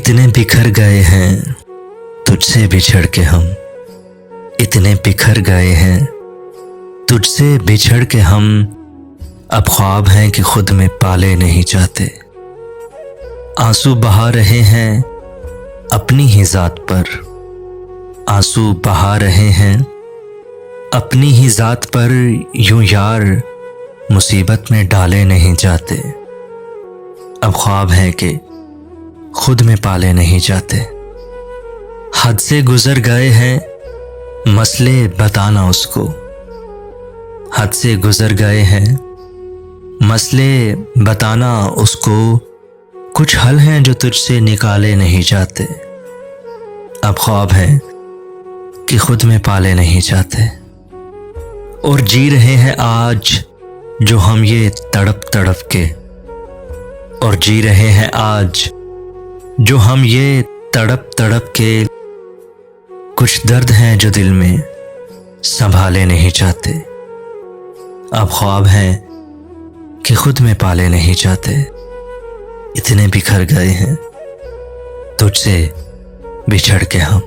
इतने बिखर गए हैं तुझसे बिछड़ के हम, इतने बिखर गए हैं तुझसे बिछड़ के हम। अब ख्वाब हैं कि खुद में पाले नहीं जाते। आंसू बहा रहे हैं अपनी ही जात पर, आंसू बहा रहे हैं अपनी ही जात पर। यूं यार मुसीबत में डाले नहीं जाते। अब ख्वाब है कि खुद में पाले नहीं जाते। हद से गुजर गए हैं मसले बताना उसको, हद से गुजर गए हैं मसले बताना उसको। कुछ हल हैं जो तुझसे निकाले नहीं जाते। अब ख्वाब है कि खुद में पाले नहीं जाते। और जी रहे हैं आज जो हम ये तड़प तड़प के, और जी रहे हैं आज जो हम ये तड़प तड़प के। कुछ दर्द हैं जो दिल में संभाले नहीं जाते। अब ख्वाब है कि खुद में पाले नहीं जाते। इतने बिखर गए हैं तुझसे बिछड़ के हम।